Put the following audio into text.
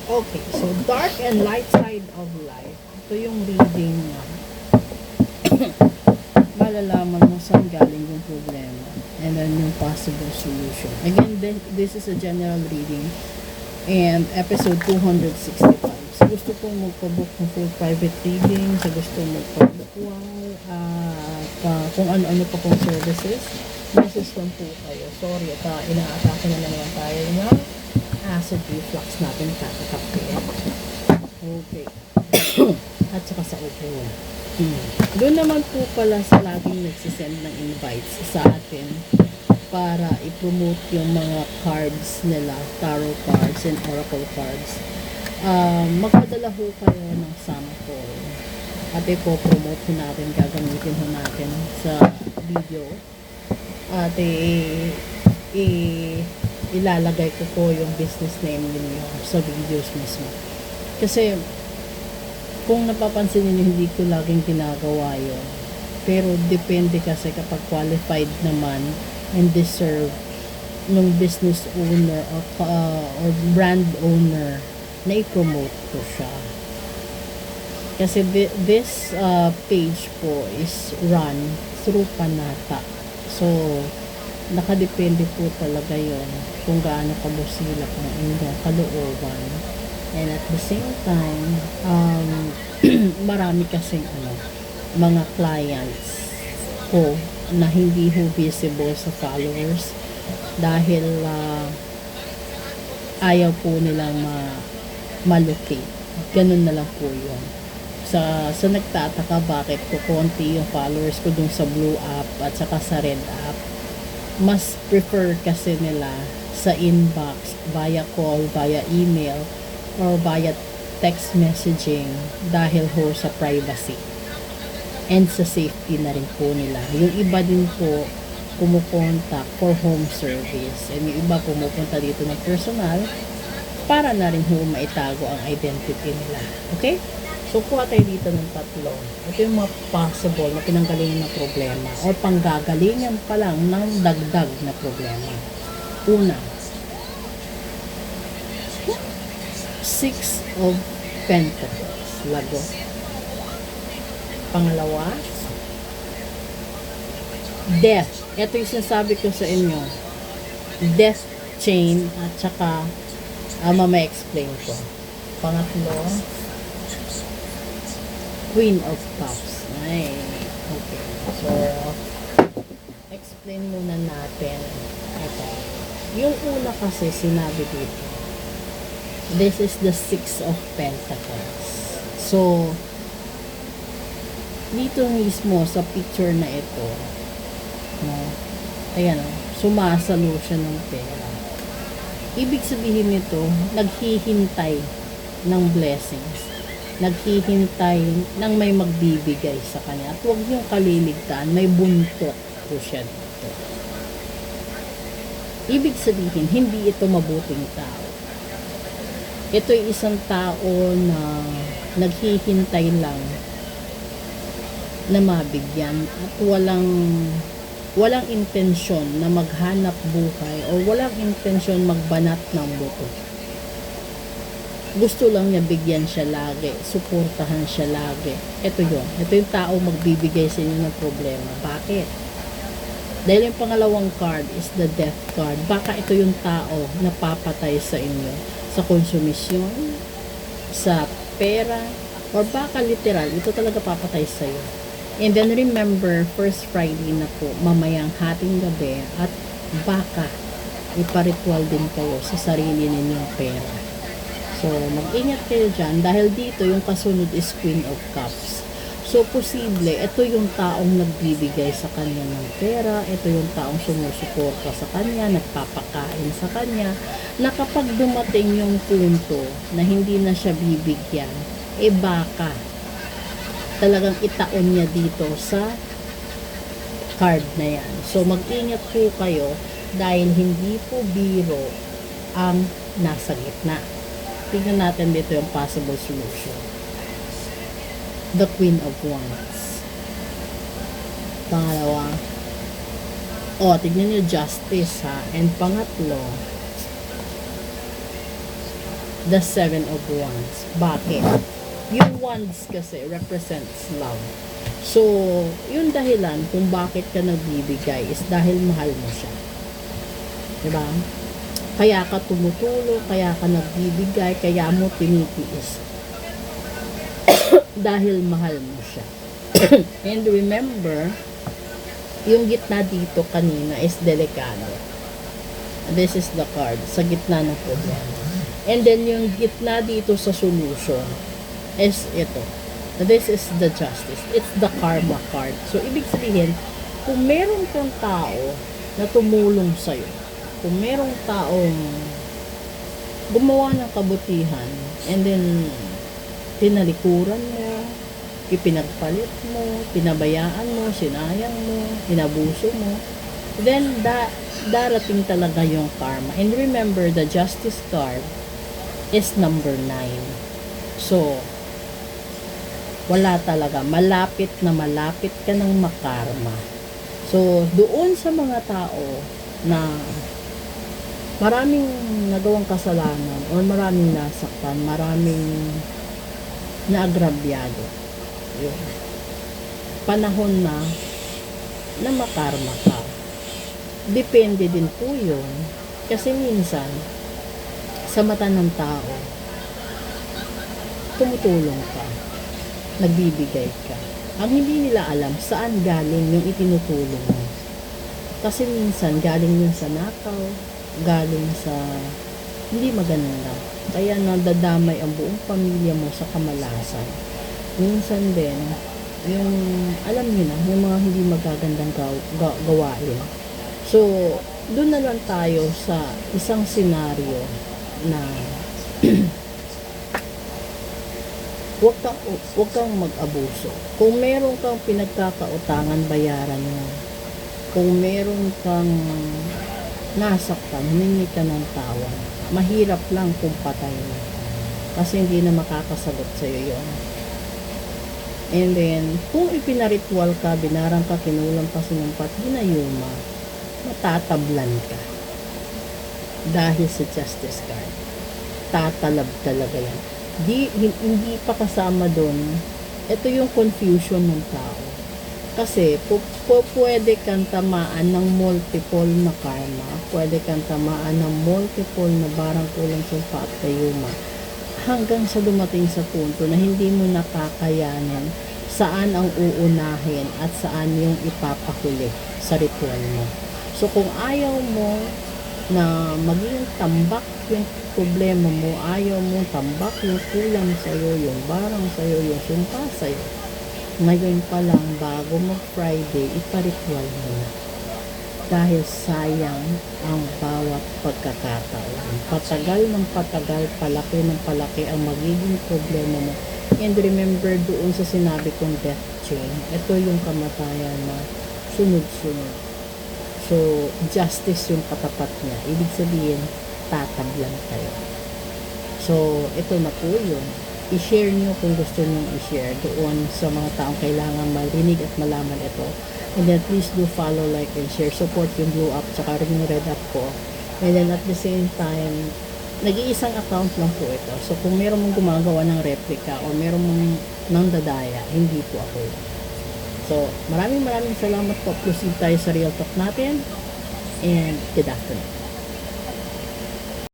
Okay, so dark and light side of life. Ito yung reading na malalaman mo saan galing yung problema and then yung possible solution. Again, this is a general reading and episode 265. Sa gusto kong magpabook ng full private reading, sa gusto magpabook kung ano-ano pa pong services, message lang po kayo. Sorry, inaatake na naman tayo ng acid reflux natin kakakape. Okay. At saka sa upo. Doon naman po pala sa laging nagsisend ng invites sa atin para i-promote yung mga cards nila, tarot cards and oracle cards. Magpadala ho kayo ng sample at ipo-promote ho natin, gagamitin ho natin sa video at ilalagay ko po yung business name niyo sa videos mismo. Kasi kung napapansin niyo, hindi ko laging ginagawa yun. Pero depende kasi kapag qualified naman and deserve ng business owner or brand owner na i-promote ko siya. Kasi this page po is run through Panata. So, nakadepende po talaga yon kung gaano kabusilak ng inyong kalooban. And at the same time, marami kasing mga clients ko na hindi ho visible sa followers dahil ayaw po nilang malocate. Ganun na lang po yun. Sa nagtataka bakit ko konti yung followers ko dun sa blue app at saka sa red app, mas prefer kasi nila sa inbox, via call, via email, or via text messaging dahil ho sa privacy and sa safety na rin po nila. Yung iba din po kumukontak for home service and yung iba pumupunta dito ng personal para na rin ho maitago ang identity nila. Okay? So, kuha tayo dito ng tatlo. Ito yung mga possible na pinanggalingan na problema or panggagalingan pa lang ng dagdag na problema. Una, Six of Pentacles. Lago. Pangalawa, Death. Ito yung sinasabi ko sa inyo. Death chain at saka mamaya explain ko. Pangatlo, Queen of Cups. Ay, okay. So, explain muna natin. Ito. Yung una kasi sinabi dito, this is the Six of Pentacles. So, dito mismo sa picture na ito, no, ayan o, sumasalo siya ng pera. Ibig sabihin nito, naghihintay ng blessings. Naghihintay ng may magbibigay sa kanya. At huwag niyong kaliligtaan, may buntot po siya dito. Ibig sabihin, hindi ito mabuting tao. Ito'y isang tao na naghihintay lang na mabigyan at walang intensyon na maghanap buhay o walang intensyon magbanat ng buto. Gusto lang niya bigyan siya lagi, suportahan siya lagi. Ito yun. Ito yung tao magbibigay sa inyo ng problema. Bakit? Dahil yung pangalawang card is the death card. Baka ito yung tao na papatay sa inyo sa konsumisyon, sa pera, or baka literal, ito talaga papatay sa iyo. And then remember, first Friday na po, mamayang hating gabi, at baka iparitual din kayo sa sarili ninyong pera. So, mag-ingat kayo dyan dahil dito yung kasunod is Queen of Cups. So, posible, ito yung taong nagbibigay sa kanya ng pera, ito yung taong sumusuporta sa kanya, nagpapakain sa kanya, na kapag dumating yung punto na hindi na siya bibigyan, baka talagang itaon niya dito sa card na yan. So, mag-ingat po kayo dahil hindi po biro ang nasa gitna. Tingnan natin dito yung possible solution. The Queen of Wands. Pangalawa, tignan nyo, Justice ha. And pangatlo, the Seven of Wands. Bakit? Yung wands kasi represents love. So, yung dahilan kung bakit ka nagbibigay is dahil mahal mo siya. Diba? Kaya ka tumutulong, kaya ka nagbibigay, kaya mo tinitiis. Dahil mahal mo siya. And remember, yung gitna dito kanina is delikado. This is the card, sa gitna ng problema. And then yung gitna dito sa solution is ito. This is the justice. It's the karma card. So, ibig sabihin, kung meron kang tao na tumulong sa'yo, kung merong taong gumawa ng kabutihan, and then, tinalikuran mo, ipinagpalit mo, pinabayaan mo, sinayang mo, inabuso mo, then, darating talaga yung karma. And remember, the justice card is number 9. So, wala talaga. Malapit ka ng makarma. So, doon sa mga tao na maraming nagawang kasalanan or maraming nasaktan, maraming naagrabyado. Yun. Panahon na makarma ka. Depende din po yun. Kasi minsan, sa mata ng tao, tumutulong ka. Nagbibigay ka. Ang hindi nila alam saan galing yung itinutulong mo. Kasi minsan galing yun sa nakaw, galing sa hindi maganda. Kaya nadadamay ang buong pamilya mo sa kamalasan. Minsan din, yung alam niyo na, yung mga hindi magagandang gawain. So, doon na lang tayo sa isang senaryo na Huwag kang mag-abuso. Kung meron kang pinagkakautangan, bayaran mo. Kung meron kang nasaktan, humingi ka ng tawad. Mahirap lang kung patay mo. Kasi hindi na makakasagot sa'yo yun. And then, kung ipinaritual ka, binarang ka, kinulang pa, sinumpat, ginayuma, matatablan ka. Dahil sa justice card. Tatalab talaga yan. Hindi pa kasama doon, ito yung confusion ng tao. Kasi, pwede kang tamaan ng multiple na karma, pwede kang tamaan ng multiple na barang kulang sumpa at kayuma, hanggang sa dumating sa punto na hindi mo nakakayanin saan ang uunahin at saan yung ipapahuli sa ritual mo. So, kung ayaw mo na maging tambak yung problema mo, ayaw mo tambak yung kulang sa'yo, yung barang sa'yo, yung sumpa sa'yo, ngayon pa lang, bago mag-Friday, iparitual mo na. Dahil sayang ang bawat pagkakataon. Patagal ng patagal, palaki ng palaki ang magiging problema mo. And remember doon sa sinabi kong death chain, ito yung kamatayan na sunod-sunod. So, justice yung katapat niya. Ibig sabihin, tatablan kayo. So, ito na po yun. I-share nyo kung gusto nyo i-share doon sa mga taong kailangan marinig at malaman ito. And then, please do follow, like, and share. Support yung blue up, tsaka rin yung red up ko. And then, at the same time, nag-iisang account lang po ito. So, kung meron mong gumagawa ng replica o meron mong nang dadaya, hindi po ako yun. So, maraming salamat po. Proceed tayo sa real talk natin. And good afternoon.